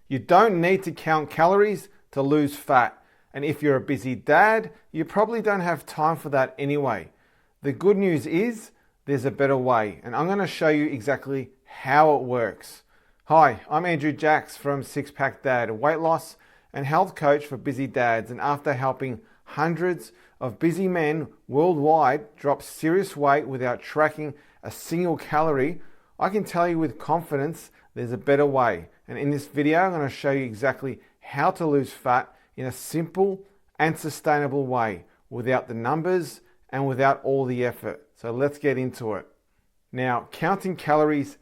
You don't need to count calories to lose fat. And if you're a busy dad, you probably don't have time for that anyway. The good news is there's a better way, and I'm going to show you exactly how it works. Hi, I'm Andrew Jax from Six Pack Dad, a weight loss and health coach for busy dads. And after helping hundreds of busy men worldwide drop serious weight without tracking a single calorie, I can tell you with confidence there's a better way. And in this video, I'm going to show you exactly how to lose fat in a simple and sustainable way without the numbers and without all the effort. So let's get into it. Now, counting calories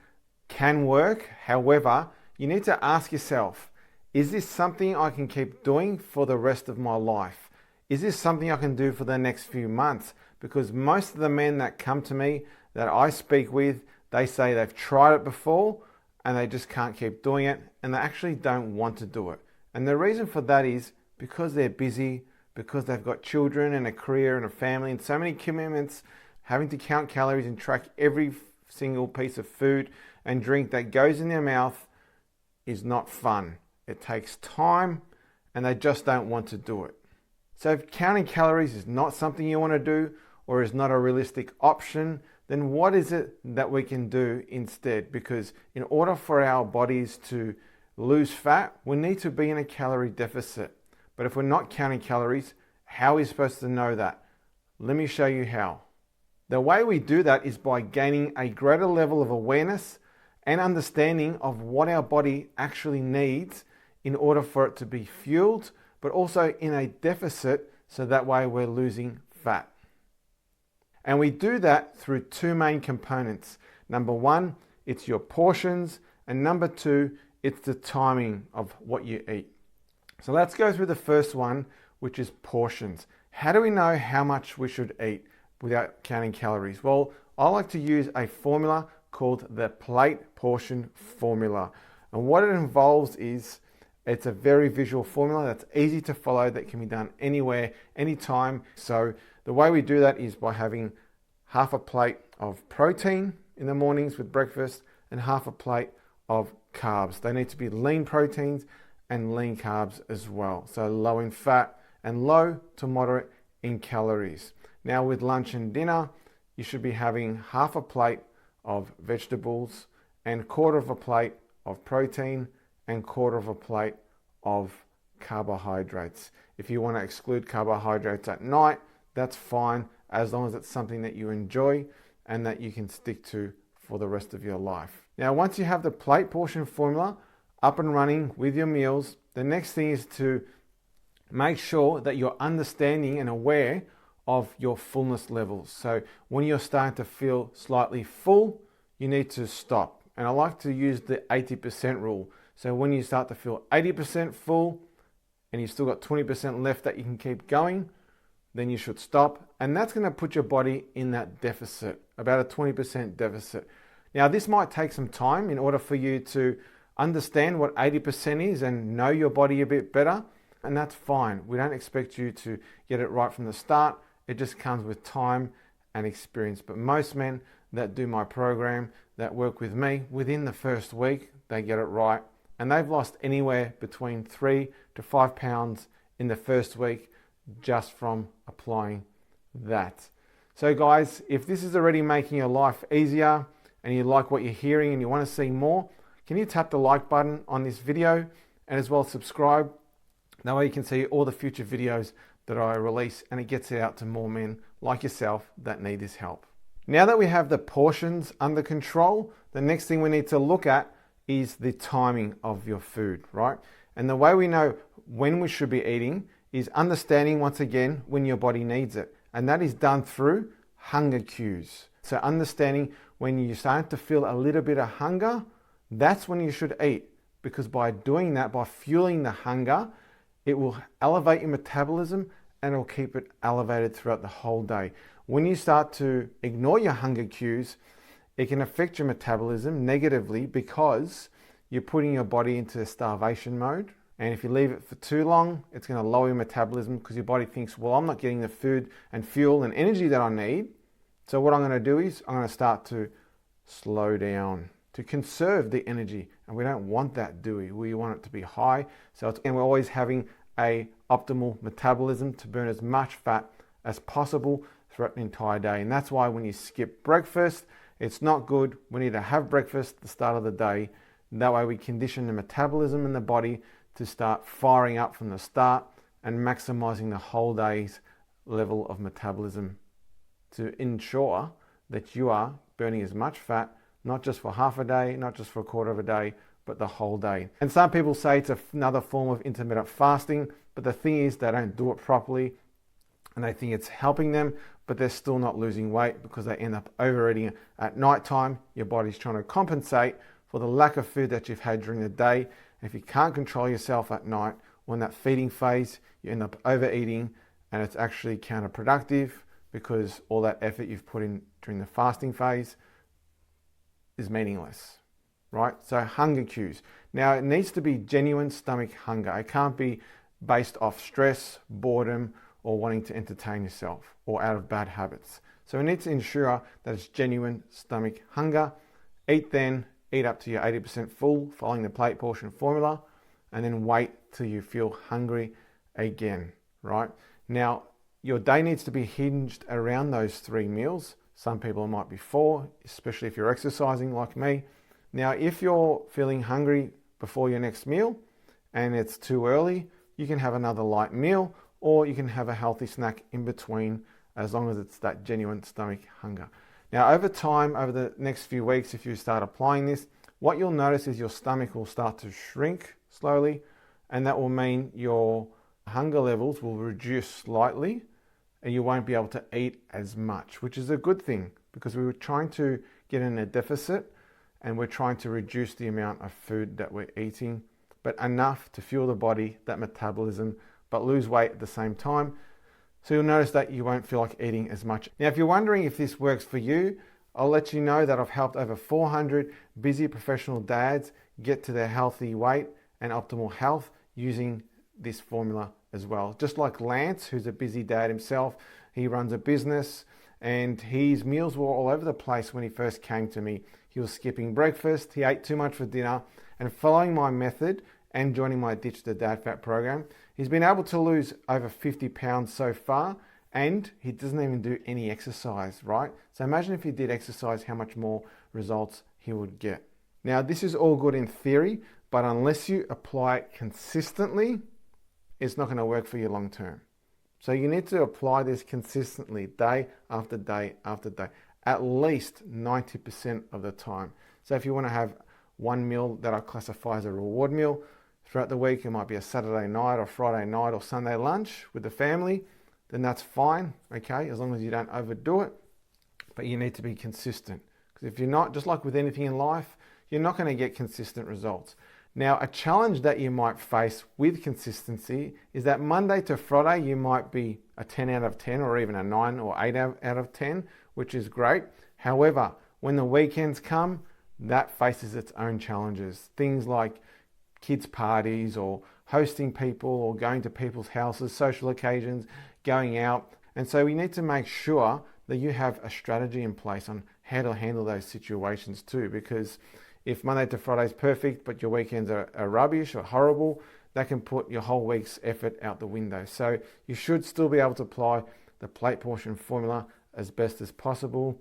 can work. However, you need to ask yourself, is this something I can keep doing for the rest of my life? Is this something I can do for the next few months? Because most of the men that come to me that I speak with, they say they've tried it before and they just can't keep doing it, and they actually don't want to do it. And the reason for that is because they're busy, because they've got children and a career and a family and so many commitments. Having to count calories and track every single piece of food and drink that goes in their mouth is not fun. It takes time and they just don't want to do it. So if counting calories is not something you want to do or is not a realistic option, then what is it that we can do instead? Because in order for our bodies to lose fat, we need to be in a calorie deficit. But if we're not counting calories, how are we supposed to know that? Let me show you how. The way we do that is by gaining a greater level of awareness and understanding of what our body actually needs in order for it to be fueled, but also in a deficit, so that way we're losing fat. And we do that through two main components. Number one, it's your portions, and number two, it's the timing of what you eat. So let's go through the first one, which is portions. How do we know how much we should eat without counting calories? Well, I like to use a formula called the plate portion formula. And what it involves is it's a very visual formula that's easy to follow, that can be done anywhere, anytime. So the way we do that is by having half a plate of protein in the mornings with breakfast and half a plate of carbs. They need to be lean proteins and lean carbs as well. So low in fat and low to moderate in calories. Now with lunch and dinner, you should be having half a plate of vegetables and quarter of a plate of protein and quarter of a plate of carbohydrates. If you want to exclude carbohydrates at night, that's fine, as long as it's something that you enjoy and that you can stick to for the rest of your life. Now, once you have the plate portion formula up and running with your meals, the next thing is to make sure that you're understanding and aware of your fullness levels. So when you're starting to feel slightly full, you need to stop. And I like to use the 80% rule. So when you start to feel 80% full and you've still got 20% left that you can keep going, then you should stop. And that's going to put your body in that deficit, about a 20% deficit. Now, this might take some time in order for you to understand what 80% is and know your body a bit better. And that's fine. We don't expect you to get it right from the start. It just comes with time and experience. But most men that do my program, that work with me, within the first week, they get it right. And they've lost anywhere between 3 to 5 pounds in the first week just from applying that. So guys, if this is already making your life easier and you like what you're hearing and you want to see more, can you tap the like button on this video and as well subscribe? That way you can see all the future videos that I release, and it gets it out to more men like yourself that need this help. Now that we have the portions under control, the next thing we need to look at is the timing of your food, right? And the way we know when we should be eating is understanding, once again, when your body needs it. And that is done through hunger cues. So understanding when you start to feel a little bit of hunger, that's when you should eat. Because by doing that, by fueling the hunger, it will elevate your metabolism and it will keep it elevated throughout the whole day. When you start to ignore your hunger cues, it can affect your metabolism negatively because you're putting your body into starvation mode. And if you leave it for too long, it's going to lower your metabolism because your body thinks, well, I'm not getting the food and fuel and energy that I need. So what I'm going to do is I'm going to start to slow down to conserve the energy. And we don't want that, do we? We want it to be high. And we're always having a optimal metabolism to burn as much fat as possible throughout the entire day. And that's why when you skip breakfast, it's not good. We need to have breakfast at the start of the day. That way we condition the metabolism in the body to start firing up from the start and maximizing the whole day's level of metabolism to ensure that you are burning as much fat, not just for half a day, not just for a quarter of a day, but the whole day. And some people say it's another form of intermittent fasting, but the thing is they don't do it properly and they think it's helping them, but they're still not losing weight because they end up overeating at night time. Your body's trying to compensate for the lack of food that you've had during the day. If you can't control yourself at night, when that feeding phase, you end up overeating, and it's actually counterproductive because all that effort you've put in during the fasting phase is meaningless, right? So hunger cues. Now it needs to be genuine stomach hunger. It can't be based off stress, boredom, or wanting to entertain yourself or out of bad habits. So we need to ensure that it's genuine stomach hunger. Eat then, eat up to your 80% full, following the plate portion formula, and then wait till you feel hungry again, right? Now, your day needs to be hinged around those 3 meals. Some people it might be 4, especially if you're exercising like me. Now, if you're feeling hungry before your next meal and it's too early, you can have another light meal or you can have a healthy snack in between, as long as it's that genuine stomach hunger. Now, over time, over the next few weeks, if you start applying this, what you'll notice is your stomach will start to shrink slowly, and that will mean your hunger levels will reduce slightly and you won't be able to eat as much, which is a good thing because we were trying to get in a deficit and we're trying to reduce the amount of food that we're eating, but enough to fuel the body, that metabolism, but lose weight at the same time. So you'll notice that you won't feel like eating as much. Now, if you're wondering if this works for you, I'll let you know that I've helped over 400 busy professional dads get to their healthy weight and optimal health using this formula as well. Just like Lance, who's a busy dad himself, he runs a business and his meals were all over the place when he first came to me. He was skipping breakfast, he ate too much for dinner, and following my method and joining my Ditch the Dad Fat program, he's been able to lose over 50 pounds so far, and he doesn't even do any exercise, right? So imagine if he did exercise, how much more results he would get. Now, this is all good in theory, but unless you apply it consistently, it's not going to work for you long term. So you need to apply this consistently, day after day after day, at least 90% of the time. So if you want to have one meal that I classify as a reward meal throughout the week, it might be a Saturday night or Friday night or Sunday lunch with the family, then that's fine, okay, as long as you don't overdo it. But you need to be consistent, because if you're not, just like with anything in life, you're not going to get consistent results. Now, a challenge that you might face with consistency is that Monday to Friday, you might be a 10 out of 10 or even a 9 or 8 out of 10, which is great. However, when the weekends come, that faces its own challenges. Things like kids' parties or hosting people or going to people's houses, social occasions, going out. And so we need to make sure that you have a strategy in place on how to handle those situations too, because if Monday to Friday is perfect, but your weekends are rubbish or horrible, that can put your whole week's effort out the window. So you should still be able to apply the plate portion formula as best as possible.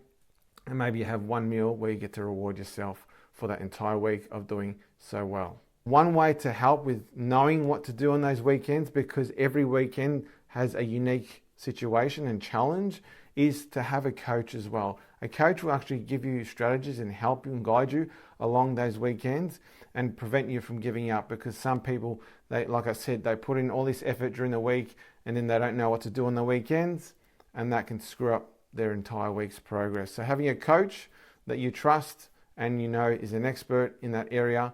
And maybe you have one meal where you get to reward yourself for that entire week of doing so well. One way to help with knowing what to do on those weekends, because every weekend has a unique situation and challenge, is to have a coach as well. A coach will actually give you strategies and help you and guide you along those weekends and prevent you from giving up, because some people, they, like I said, they put in all this effort during the week and then they don't know what to do on the weekends, and that can screw up their entire week's progress. So having a coach that you trust and you know is an expert in that area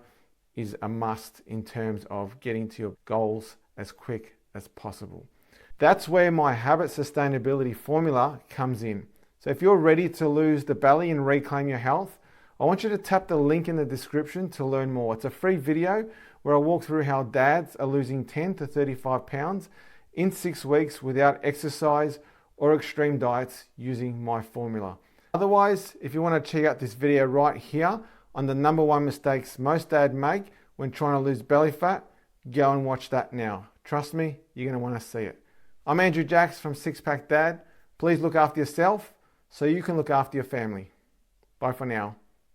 is a must in terms of getting to your goals as quick as possible. That's where my habit sustainability formula comes in. So if you're ready to lose the belly and reclaim your health, I want you to tap the link in the description to learn more. It's a free video where I walk through how dads are losing 10 to 35 pounds in 6 weeks without exercise or extreme diets using my formula. Otherwise, if you want to check out this video right here on the number one mistakes most dads make when trying to lose belly fat, go and watch that now. Trust me, you're going to want to see it. I'm Andrew Jax from Six Pack Dad. Please look after yourself so you can look after your family. Bye for now.